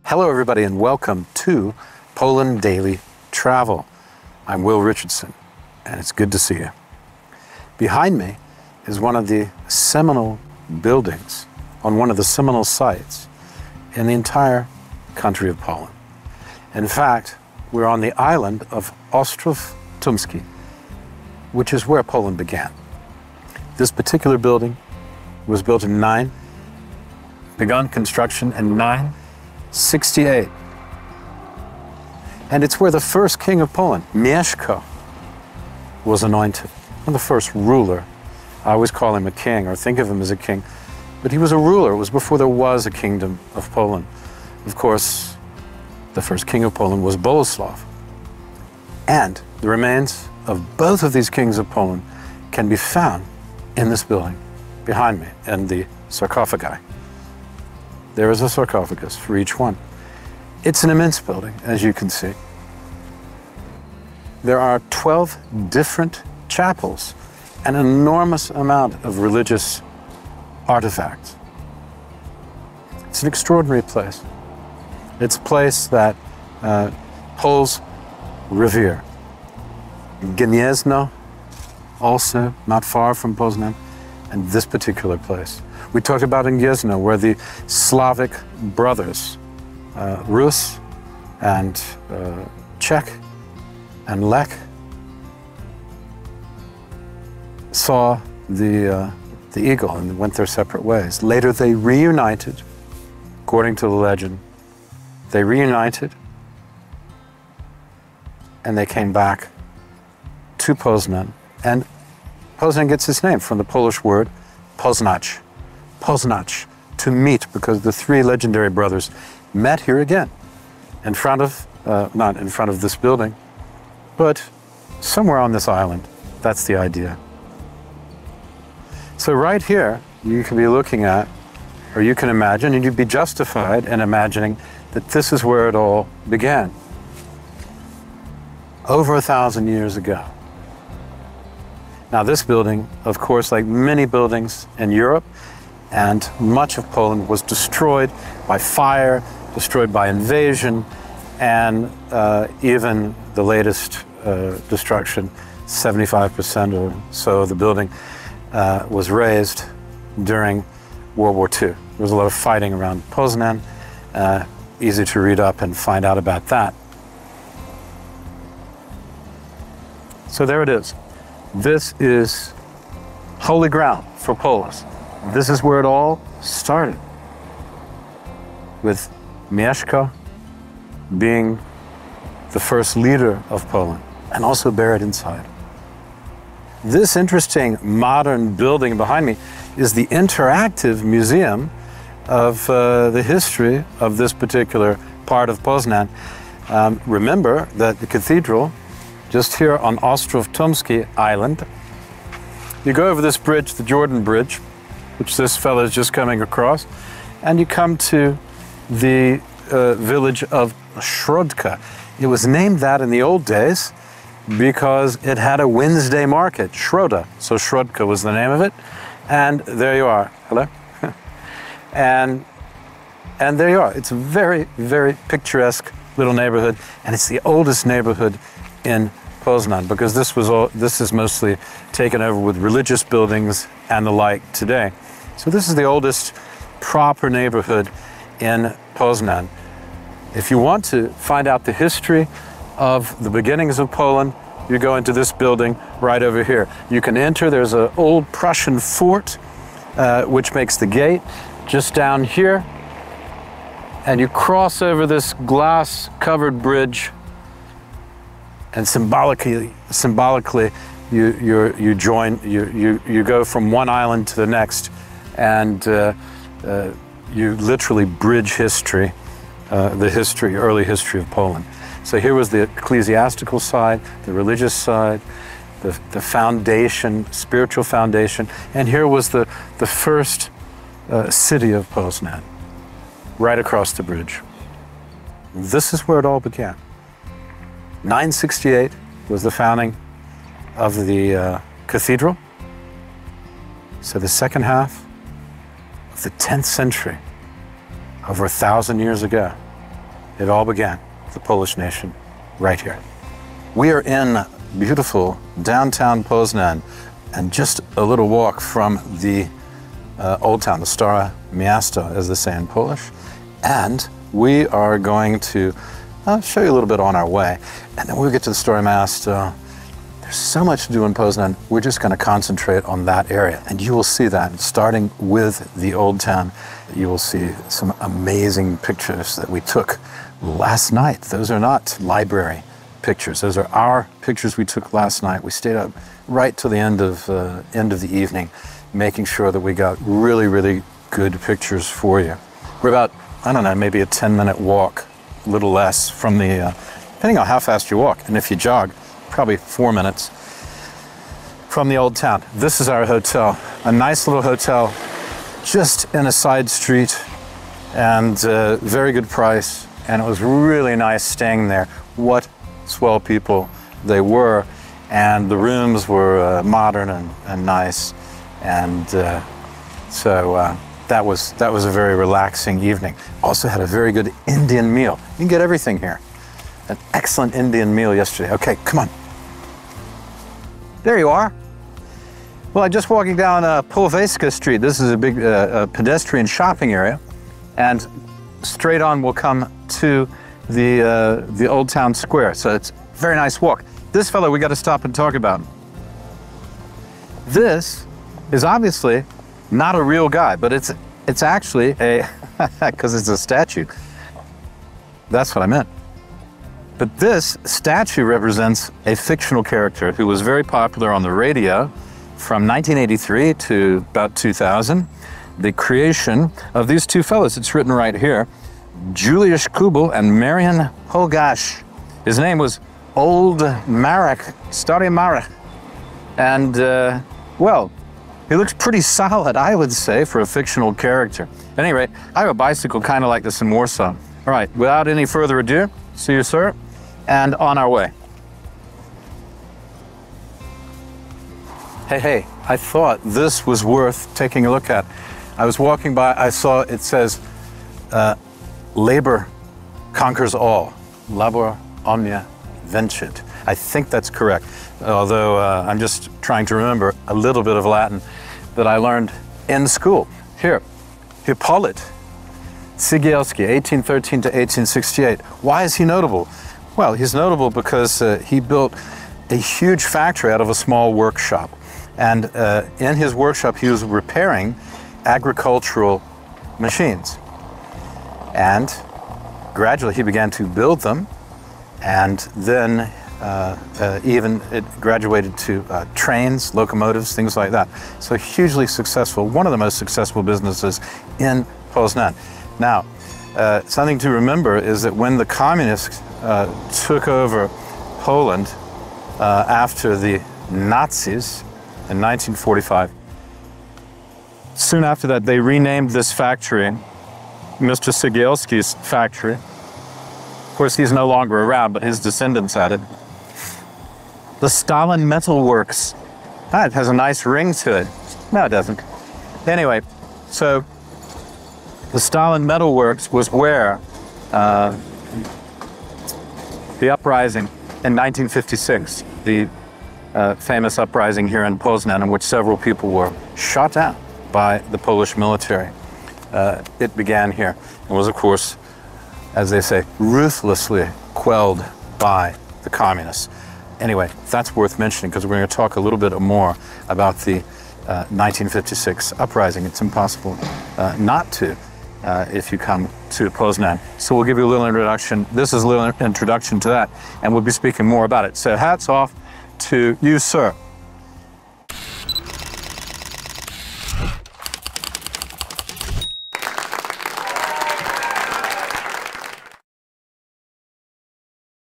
Hello everybody and welcome to Poland Daily Travel. I'm Will Richardson and it's good to see you. Behind me is one of the seminal buildings on one of the seminal sites in the entire country of Poland. In fact, we're on the island of Ostrów Tumski, which is where Poland began. This particular building was built in begun construction in 968. And it's where the first king of Poland, Mieszko, was anointed. And the first ruler. I always call him a king or think of him as a king. But he was a ruler. It was before there was a kingdom of Poland. Of course, the first king of Poland was Bolesław. And the remains of both of these kings of Poland can be found in this building behind me, in the sarcophagi. There is a sarcophagus for each one. It's an immense building, as you can see. There are 12 different chapels, an enormous amount of religious artifacts. It's an extraordinary place. It's a place that Poles revere. Gniezno, also not far from Poznan, and this particular place. We talked about in Gniezno, where the Slavic brothers, Rus and Czech and Lech, saw the eagle and went their separate ways. Later they reunited, according to the legend. They reunited and they came back to Poznan. And Poznan gets its name from the Polish word Poznań. Poznań, to meet, because the three legendary brothers met here again in front of, not in front of this building, but somewhere on this island. That's the idea. So right here, you can be looking at, or you can imagine, and you'd be justified in imagining that this is where it all began. Over 1,000 years ago. Now this building, of course, like many buildings in Europe and much of Poland, was destroyed by fire, destroyed by invasion, and even the latest destruction, 75% or so of the building was razed during World War II. There was a lot of fighting around Poznan. Easy to read up and find out about that. So there it is. This is holy ground for Poles. This is where it all started, with Mieszko being the first leader of Poland and also buried inside. This interesting modern building behind me is the interactive museum of the history of this particular part of Poznan. Remember that the cathedral, just here on Ostrów Tumski Island, you go over this bridge, the Jordan Bridge, which this fellow is just coming across, and you come to the village of Środka. It was named that in the old days because it had a Wednesday market, Środa. So Środka was the name of it. And there you are. Hello? and there you are. It's a very, very picturesque little neighborhood, and it's the oldest neighborhood in Poznan, because this is mostly taken over with religious buildings and the like today. So this is the oldest proper neighborhood in Poznan. If you want to find out the history of the beginnings of Poland, you go into this building right over here. You can enter, there's an old Prussian fort, which makes the gate just down here, and you cross over this glass-covered bridge, and symbolically, you go from one island to the next, and you literally bridge history, early history of Poland. So here was the ecclesiastical side, the religious side, the foundation, spiritual foundation, and here was the first city of Poznan, right across the bridge. This is where it all began. 968 was the founding of the cathedral. So the second half of the 10th century, over 1,000 years ago. It all began, the Polish nation, right here. We are in beautiful downtown Poznan, and just a little walk from the old town, the Stare Miasto, as they say in Polish. And we are going to show you a little bit on our way. And then when we get to the Stare Miasto, there's so much to do in Poznan. We're just going to concentrate on that area. And you will see that, starting with the old town, you will see some amazing pictures that we took last night. Those are not library pictures. Those are our pictures we took last night. We stayed up right till the end of the evening, making sure that we got really, really good pictures for you. We're about, I don't know, maybe a 10-minute walk, a little less from the, depending on how fast you walk, and if you jog, probably 4 minutes from the old town. This is our hotel, a nice little hotel, just in a side street, and very good price, and it was really nice staying there. What swell people they were, and the rooms were modern and nice, and so that was a very relaxing evening. Also had a very good Indian meal. You can get everything here. An excellent Indian meal yesterday. Okay, come on. There you are. Well, I'm just walking down Poznan Street. This is a big pedestrian shopping area, and straight on we'll come to the old town square. So it's a very nice walk. This fellow we got to stop and talk about. This is obviously not a real guy, but it's actually a, because it's a statue. That's what I meant. But this statue represents a fictional character who was very popular on the radio from 1983 to about 2000. The creation of these two fellows, it's written right here, Juliusz Kubel and Marian Hogash. His name was Old Marek, Stary Marek. And, well, he looks pretty solid, I would say, for a fictional character. At any rate, I have a bicycle kind of like this in Warsaw. All right, without any further ado, see you, sir, and on our way. Hey, I thought this was worth taking a look at. I was walking by, I saw it says, labor conquers all. Labor omnia vincit. I think that's correct, although I'm just trying to remember a little bit of Latin that I learned in school. Here, Hippolyte Cegielski, 1813 to 1868. Why is he notable? Well, he's notable because he built a huge factory out of a small workshop. And in his workshop, he was repairing agricultural machines. And gradually he began to build them, and then even it graduated to trains, locomotives, things like that. So hugely successful, one of the most successful businesses in Poznan. Now, something to remember is that when the communists took over Poland after the Nazis in 1945, soon after that they renamed this factory Mr. Cegielski's factory. Of course, he's no longer around, but his descendants had it. The Stalin Metal Works. Ah, it has a nice ring to it. No, it doesn't. Anyway, so the Stalin Metal Works was where the uprising in 1956, the famous uprising here in Poznan, in which several people were shot down by the Polish military. It began here and was, of course, as they say, ruthlessly quelled by the communists. Anyway, that's worth mentioning because we're going to talk a little bit more about the 1956 uprising. It's impossible not to if you come to Poznan. So we'll give you a little introduction. This is a little introduction to that, and we'll be speaking more about it. So hats off to you, sir.